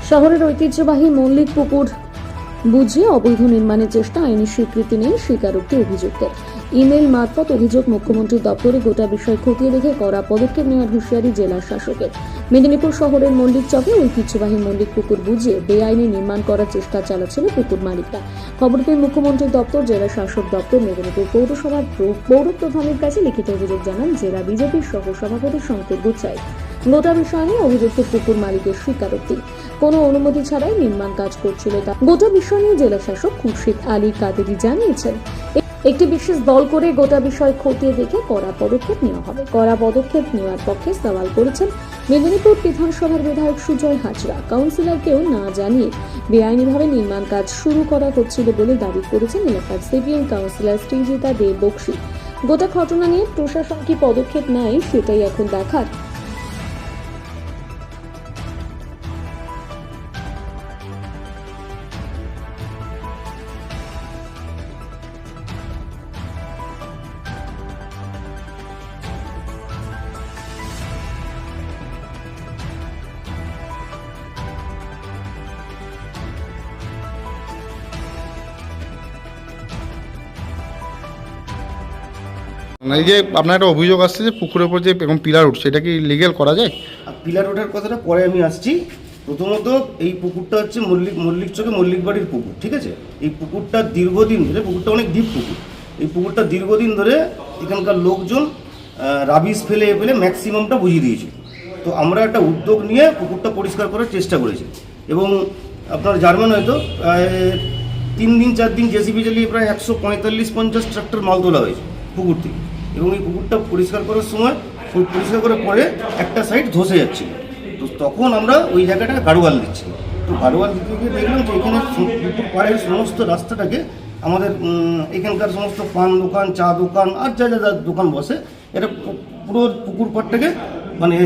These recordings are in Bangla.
শহরের ঐতিহ্যবাহী মল্লিক পুকুর বুঝিয়ে অবৈধ নির্মাণের চেষ্টা, আইনি স্বীকৃতি নেই স্বীকারোক্তি অভিযুক্তের। ইমেল মারফত অভিযোগ, মুখ্যমন্ত্রীর দপ্তরে গোটা বিষয় খতিয়ে দেখে কড়া পদক্ষেপ নেওয়ার হুঁশিয়ারি জেলা শাসকের। মেদিনীপুর শহরের মল্লিক চকে ঐতিহ্যবাহী মল্লিক পুকুর বুঝিয়ে বেআইনি নির্মাণ করার চেষ্টা চালাচ্ছিল পুকুর মালিকরা। খবর পেয়ে মুখ্যমন্ত্রীর দপ্তর, জেলা শাসক দপ্তর, মেদিনীপুর পৌরসভার পৌর প্রধানের কাছে লিখিত অভিযোগ জানান জেলা বিজেপির সহ সভাপতি শঙ্কর গুচ্ছাই। গোটা বিষয় নিয়ে অভিযুক্ত পুকুর মালিকের স্বীকারোক্তি, কোনো অনুমতি ছাড়াই নির্মাণ কাজ করছিল। গোটা বিষয় নিয়ে জেলা শাসক খুরশিদ আলী কাদেরি জানিয়েছেন, একটি বিশেষ দল করে গোটা বিষয় খতিয়ে দেখে কড়া পদক্ষেপ নেওয়া হবে। কড়া পদক্ষেপ নেওয়ার পক্ষে সওয়াল করেছেন মেদিনীপুর বিধানসভার বিধায়ক সুজয় হাজরা। কাউন্সিলরকেও না জানিয়ে বেআইনিভাবে নির্মাণ কাজ শুরু করা হচ্ছিল বলে দাবি করেছেন এলাকার সিপিএম কাউন্সিলর শ্রীজিতা দে বক্সি। গোটা ঘটনা নিয়ে প্রশাসন কি পদক্ষেপ নেয় সেটাই এখন দেখার। এই যে আপনার একটা অভিযোগ আসছে যে পুকুরের উপর যে এরকম পিলার উঠছে, এটা কি লিগ্যাল করা যায়? পিলার ওঠার কথাটা পরে আমি আসছি। প্রথমত এই পুকুরটা হচ্ছে মল্লিক চকে মল্লিক বাড়ির পুকুর, ঠিক আছে? এই পুকুরটা দীর্ঘদিন ধরে, পুকুরটা অনেক ডিপ পুকুর, এই পুকুরটা দীর্ঘদিন ধরে এখানকার লোকজন রাবিশ ফেলে ম্যাক্সিমামটা বুঝিয়ে দিয়েছে। তো আমরা একটা উদ্যোগ নিয়ে পুকুরটা পরিষ্কার করার চেষ্টা করেছি এবং আপনার জার্মান হয়তো 3 দিন 4 দিন জেসিবি চালিয়ে প্রায় 145-50 ট্রাক্টর মাল তোলা হয়েছে পুকুর থেকে। এবং এই পুকুরটা পরিষ্কার করার সময়, পরিষ্কার করার পরে একটা সাইড ধসে যাচ্ছিল। তো তখন আমরা ওই জায়গাটাকে গাড়োয়াল দিচ্ছি। তো গাড়োয়াল দিতে গিয়ে দেখলাম যে এখানে পুকুর পাড়ের সমস্ত রাস্তাটাকে আমাদের এখানকার সমস্ত পান দোকান, চা দোকান আর যা যা দোকান বসে, এটা পুরো পুকুর পাড়টাকে মানে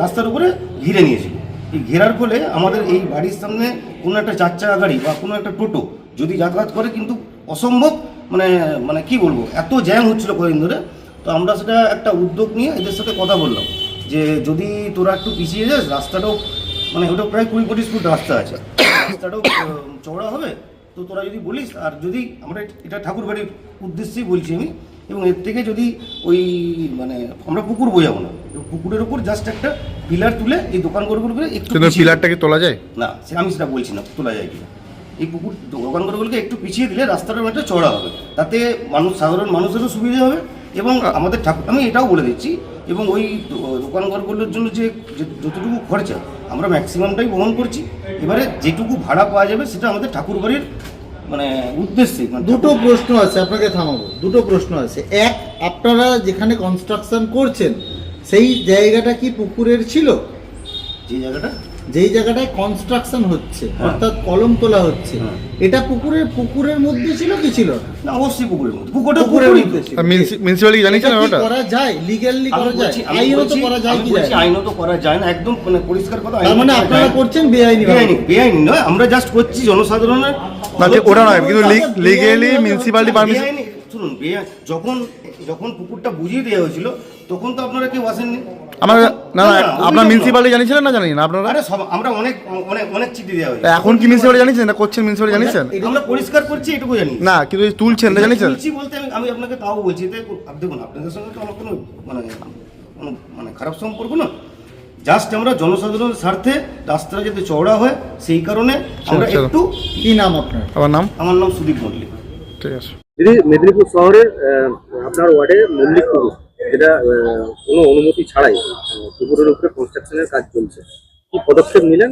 রাস্তার উপরে ঘিরে নিয়েছিল। এই ঘেরার ফলে আমাদের এই বাড়ির সামনে কোনো একটা 4 চাকা গাড়ি বা কোনো একটা টোটো যদি যাতায়াত করে কিন্তু অসম্ভব, মানে কি বলবো, এত জ্যাম হচ্ছিল কদিন ধরে। তো আমরা সেটা একটা উদ্যোগ নিয়ে এদের সাথে কথা বললাম যে যদি তোরা একটু পিছিয়ে যাস, রাস্তাটাও মানে ওটা প্রায় 20-25 ফুট রাস্তা আছে, রাস্তাটাও চওড়া হবে। তো তোরা যদি বলিস, আর যদি আমরা এটা ঠাকুর বাড়ির উদ্দেশ্যেই বলছি আমি, এবং এর থেকে যদি ওই মানে আমরা পুকুর বোঝাবো না, পুকুরের উপর জাস্ট একটা পিলার তুলে এই দোকানগুলোকে একটু পিলারটাকে তোলা যায় না, আমি সেটা বলছি না তোলা যায় কিনা। এই পুকুর দোকানগুলোকে একটু পিছিয়ে দিলে রাস্তাটা একটা চওড়া হবে, তাতে সাধারণ মানুষেরও সুবিধা হবে এবং আমাদের ঠাকুর, আমি এটাও বলে দিচ্ছি, এবং ওই দোকানঘরগুলোর জন্য যে যতটুকু খরচা আমরা ম্যাক্সিমামটাই বহন করছি। এবারে যেটুকু ভাড়া পাওয়া যাবে সেটা আমাদের ঠাকুর বাড়ির মানে উদ্দেশ্যে। দুটো প্রশ্ন আছে, আপনাকে থামাবো। দুটো প্রশ্ন আছে। এক, আপনারা যেখানে কনস্ট্রাকশন করছেন সেই জায়গাটা কি পুকুরের ছিল? যেই জায়গাটায় কনস্ট্রাকশন হচ্ছে, অর্থাৎ কলম তোলা হচ্ছে, এটা পুকুরের মধ্যে ছিল কি ছিল না? অবশ্যই পুকুরের মধ্যে, পুকুরের মধ্যে ছিল। মিউনিসিপ্যালিটি জানিয়েছেন ওটা করা যায়, লিগ্যালি করা যায়, আইনত করা যায় কি যায়? আইনত করা যায় না, একদম মানে পরিষ্কার কথা। তার মানে আপনারা করছেন বেআইনি? বেআইনি নয়, আমরা জাস্ট করছি জনসাধারণের, ওটা নয়, কিন্তু লিগ্যালি মিউনিসিপ্যালিটি পারমিশন। শুনুন, যখন পুকুরটা বুঝিয়ে দেওয়া হয়েছিল তখন তো আপনারা কেউ আসেননি। আপনার মিউনিসিপ্যালিটি জানিয়েছিলেন না জানেন আপনারা? আরে আমরা অনেক চিঠি দেওয়া হয়েছে। এখন কি মিউনিসিপ্যালিটি জানিয়েছেন না করছেন? মিউনিসিপ্যালিটি জানিয়েছেন? আমরা পরিষ্কার করছি এটুকু জানি না, কিন্তু তুলছেন না জানিয়েছেন? তুলছি বলতে আমি আপনাকে তাও বলছি, দেখুন আপনাদের সঙ্গে তো আমার কোনো মানে খারাপ সম্পর্ক না, জাস্ট আমরা জনসাধারণের স্বার্থে রাস্তাটা যাতে চওড়া হয় সেই কারণে আমরা একটু। কি নাম আপনার? আমার নাম সুদীপ মল্লিক। ঠিক আছে। দিদি, মেদিনীপুর শহরের আপনার ওয়ার্ডে মল্লিক পুকুর, যেটা কোনো অনুমতি ছাড়াই পুকুরের উপরে কনস্ট্রাকশনের কাজ চলছে, কি পদক্ষেপ নিলেন,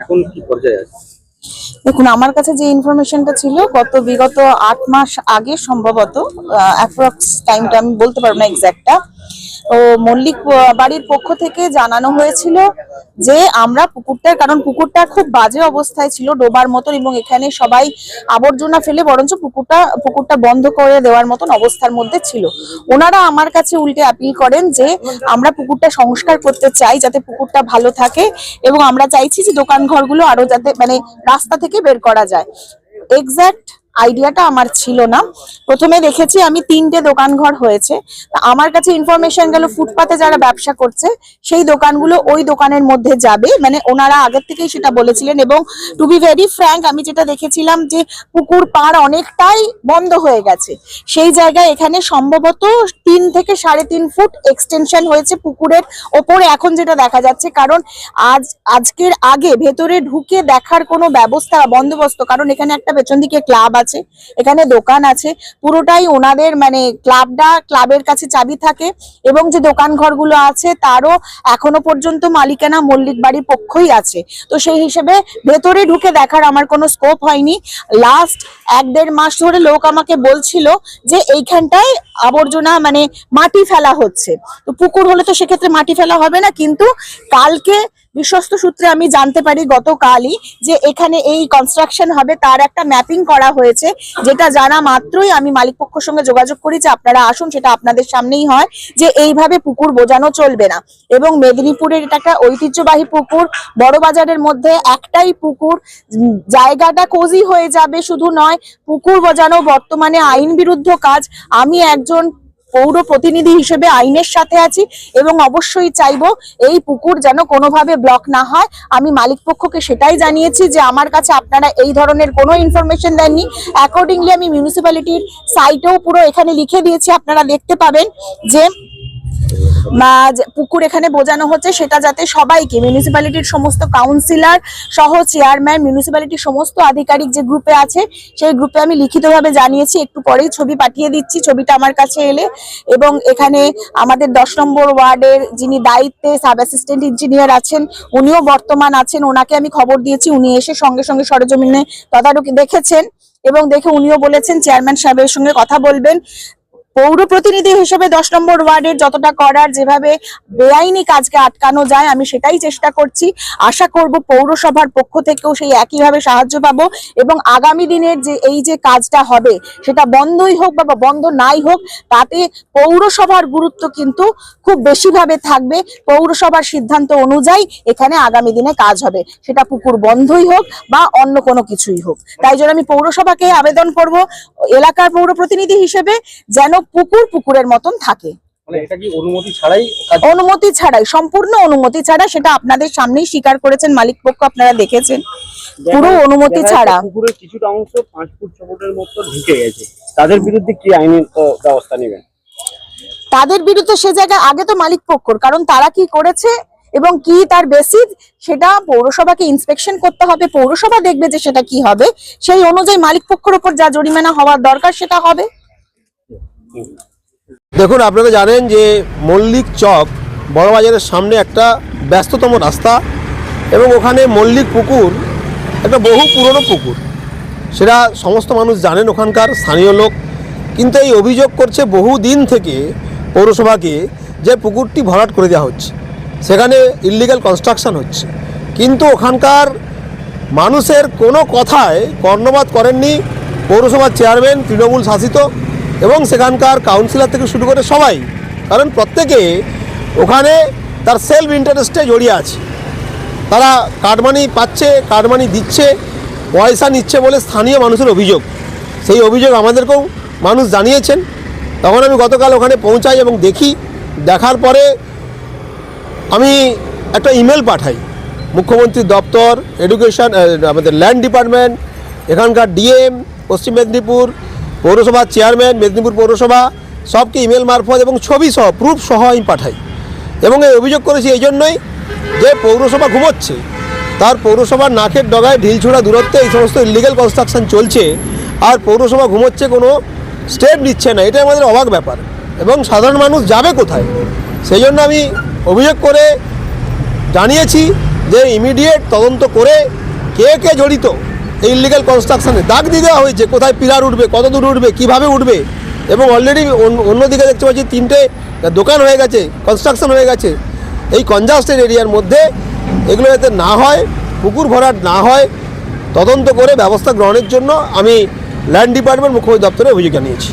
এখন কি পর্যায়ে আছে? দেখুন, আমার কাছে যে ইনফরমেশনটা ছিল বিগত 8 মাস আগে সম্ভবত, অ্যাপ্রক্স টাইমটা আমি বলতে পারবো না এক্স্যাক্টটা, তো মল্লিক বাড়ির পক্ষ থেকে জানানো হয়েছিল যে আমরা পুকুরটার, কারণ পুকুরটা খুব বাজে অবস্থায় ছিল, ডোবার মতন, এবং এখানে সবাই আবর্জনা ফেলে বরঞ্চ পুকুরটা বন্ধ করে দেওয়ার মতন অবস্থার মধ্যে ছিল। ওনারা আমার কাছে উল্টে আপিল করেন যে আমরা পুকুরটা সংস্কার করতে চাই যাতে পুকুরটা ভালো থাকে, এবং আমরা চাইছি যে দোকান ঘরগুলো আরো যাতে মানে রাস্তা থেকে বের করা যায়। এক্স্যাক্ট আইডিয়াটা আমার ছিল না। প্রথমে দেখেছি আমি 3টে দোকান ঘর হয়েছে, তা আমার কাছে ইনফরমেশন গেল ফুটপাতে যারা ব্যবসা করছে সেই দোকানগুলো ওই দোকানের মধ্যে যাবে, মানে ওনারা আগের থেকেই সেটা বলেছিলেন। এবং টু বি ভেরি ফ্র্যাঙ্ক, আমি যেটা দেখেছিলাম যে পুকুর পাড় অনেকটাই বন্ধ হয়ে গেছে, সেই জায়গায় এখানে সম্ভবত 3 থেকে 3.5 ফুট এক্সটেনশন হয়েছে পুকুরের ওপরে এখন যেটা দেখা যাচ্ছে। কারণ আজকের আগে ভেতরে ঢুকে দেখার কোনো ব্যবস্থা বন্দোবস্ত, কারণ এখানে একটা পেছন দিকে ক্লাব আছে, এখানে দোকান আছে, পুরোটাই ওনাদের, মানে ক্লাবের কাছে চাবি থাকে। এবং যে দোকান ঘরগুলো আছে তারও এখনো পর্যন্ত মালিকানা মল্লিক বাড়ির পক্ষই আছে। তো সেই হিসেবে ভেতরে ঢুকে দেখার আমার কোনো স্কোপ হয়নি। লাস্ট 1-1.5 মাস ধরে লোক আমাকে বলছিল যে এইখানটায় আবর্জনা, মানে মাটি ফেলা হচ্ছে। তো পুকুর হলে তো সেক্ষেত্রে মাটি ফেলা হবে না, কিন্তু কালকে বিশ্বস্ত সূত্রে আমি জানতে পারি গতকালই যে এখানে এই কনস্ট্রাকশন হবে, তার একটা ম্যাপিং করা হয়েছে। যেটা জানা মাত্রই আমি মালিক পক্ষের সঙ্গে যোগাযোগ করি যে আপনারা আসুন, সেটা আপনাদের সামনেই হয় যে এইভাবে পুকুর বোঝানো চলবে না। এবং মেদিনীপুরের এটা একটা ঐতিহ্যবাহী পুকুর, বড় বাজারের মধ্যে একটাই পুকুর, জায়গাটা কোজি হয়ে যাবে শুধু নয়, পুকুর বোঝানো বর্তমানে আইন বিরুদ্ধ কাজ। আমি একজন পৌর প্রতিনিধি হিসেবে আইনের সাথে আছি এবং অবশ্যই চাইবো এই পুকুর যেন কোনোভাবে ব্লক না হয়। আমি মালিক পক্ষকে সেটাই জানিয়েছি যে আমার কাছে আপনারা এই ধরনের কোনো ইনফরমেশন দেননি। অ্যাকর্ডিংলি আমি মিউনিসিপ্যালিটির সাইটেও পুরো এখানে লিখে দিয়েছি, আপনারা দেখতে পাবেন যে পুকুর এখানে বোঝানো হচ্ছে, সেটা যাতে সবাইকে, মিউনিসিপ্যালিটির সমস্ত কাউন্সিলর সহ চেয়ারম্যান, মিউনিসিপ্যালিটির সমস্ত আধিকারিক যে গ্রুপে আছে সেই গ্রুপে আমি লিখিতভাবে জানিয়েছি। একটু পরেই ছবি পাঠিয়ে দিচ্ছি, ছবিটা আমার কাছে এলে। এবং এখানে আমাদের 10 নম্বর ওয়ার্ডের যিনি দায়িত্বে সাব অ্যাসিস্ট্যান্ট ইঞ্জিনিয়ার আছেন, উনিও বর্তমান আছেন, ওনাকে আমি খবর দিয়েছি। উনি এসে সঙ্গে সঙ্গে সরেজমিনে তদারকি দেখেছেন এবং দেখে উনিও বলেছেন চেয়ারম্যান সাহেবের সঙ্গে কথা বলবেন। পৌর প্রতিনিধি হিসেবে 10 নম্বর ওয়ার্ডের যতটা করার, যেভাবে বেআইনি কাজকে আটকানো যায় আমি সেটাই চেষ্টা করছি। আশা করব পৌরসভার পক্ষ থেকেও সেই একইভাবে সাহায্য পাবো এবং আগামী দিনের যে এই যে কাজটা হবে সেটা বন্ধই হোক বা বন্ধ নাই হোক, তাতে পৌরসভার গুরুত্ব কিন্তু খুব বেশিভাবে থাকবে। পৌরসভার সিদ্ধান্ত অনুযায়ী এখানে আগামী দিনে কাজ হবে, সেটা পুকুর বন্ধই হোক বা অন্য কোনো কিছুই হোক। তাই জন্য আমি পৌরসভাকে আবেদন করব এলাকার পৌর প্রতিনিধি হিসেবে যেন পুকুর পুকুরের মতন থাকে। মানে এটা কি অনুমতি ছাড়াই কাজ? অনুমতি ছাড়াই, সম্পূর্ণ অনুমতি ছাড়া, সেটা আপনাদের সামনেই স্বীকার করেছেন মালিক পক্ষ, আপনারা দেখেছেন, পুরো অনুমতি ছাড়া। পুকুরের কিছুটা অংশ 5 ফুট 6 ফুটের মতো ঢুকে গেছে, তাদের বিরুদ্ধে কি আইনি ব্যবস্থা নেবেন? তাদের বিরুদ্ধে সে জায়গায় আগে তো মালিক পক্ষর, কারণ তারা কি করেছে এবং কি তার বেসিস সেটা পৌরসভাকে ইন্সপেকশন করতে হবে, পৌরসভা দেখবে যে সেটা কি হবে, সেই অনুযায়ী মালিক পক্ষের উপর যা জরিমানা হওয়ার দরকার সেটা হবে। দেখুন, আপনারা জানেন যে মল্লিক চক বড়বাজারের সামনে একটা ব্যস্ততম রাস্তা এবং ওখানে মল্লিক পুকুর একটা বহু পুরনো পুকুর, সেটা সমস্ত মানুষ জানেন, ওখানকার স্থানীয় লোক। কিন্তু এই অভিযোগ করছে বহু দিন থেকে পৌরসভাকে যে পুকুরটি ভরাট করে দেওয়া হচ্ছে, সেখানে ইললিগ্যাল কনস্ট্রাকশন হচ্ছে, কিন্তু ওখানকার মানুষের কোনো কথায় কর্ণপাত করেননি পৌরসভার চেয়ারম্যান, তৃণমূল শাসিত, এবং সেখানকার কাউন্সিলর থেকে শুরু করে সবাই। কারণ প্রত্যেকে ওখানে তার সেলফ ইন্টারেস্টে জড়িয়ে আছে, তারা কাটমানি পাচ্ছে, কাটমানি দিচ্ছে, পয়সা নিচ্ছে বলে স্থানীয় মানুষের অভিযোগ। সেই অভিযোগ আমাদেরকেও মানুষ জানিয়েছেন। তখন আমি গতকাল ওখানে পৌঁছাই এবং দেখার পরে আমি একটা ইমেল পাঠাই মুখ্যমন্ত্রীর দপ্তর, এডুকেশন, আমাদের ল্যান্ড ডিপার্টমেন্ট, এখানকার ডিএম, পশ্চিম মেদিনীপুর পৌরসভার চেয়ারম্যান, মেদিনীপুর পৌরসভা, সবকে ইমেল মারফত এবং ছবি সহ, প্রুফ সহ আমি পাঠাই। এবং এই অভিযোগ করেছি এই জন্যই যে পৌরসভা ঘুমোচ্ছে, তার পৌরসভার নাকের ডগায় ঢিলছোড়া দূরত্বে এই সমস্ত ইলিগাল কনস্ট্রাকশন চলছে, আর পৌরসভা ঘুমোচ্ছে, কোনো স্টেপ নিচ্ছে না। এটা আমাদের অবাক ব্যাপার এবং সাধারণ মানুষ যাবে কোথায়? সেই জন্য আমি অভিযোগ করে জানিয়েছি যে ইমিডিয়েট তদন্ত করে কে কে জড়িত এই ইললিগাল কনস্ট্রাকশনে দাগ দিয়ে দেওয়া হয়েছে, কোথায় পিলার উঠবে, কত দূর উঠবে, কীভাবে উঠবে। এবং অলরেডি অন্যদিকে দেখতে পাচ্ছি 3টে দোকান হয়ে গেছে, কনস্ট্রাকশন হয়ে গেছে। এই কনজাস্টেড এরিয়ার মধ্যে এগুলো যাতে না হয়, পুকুর ভরাট না হয়, তদন্ত করে ব্যবস্থা গ্রহণের জন্য আমি ল্যান্ড ডিপার্টমেন্ট, মুখ্যমন্ত্রী দপ্তরে অভিযোগ জানিয়েছি।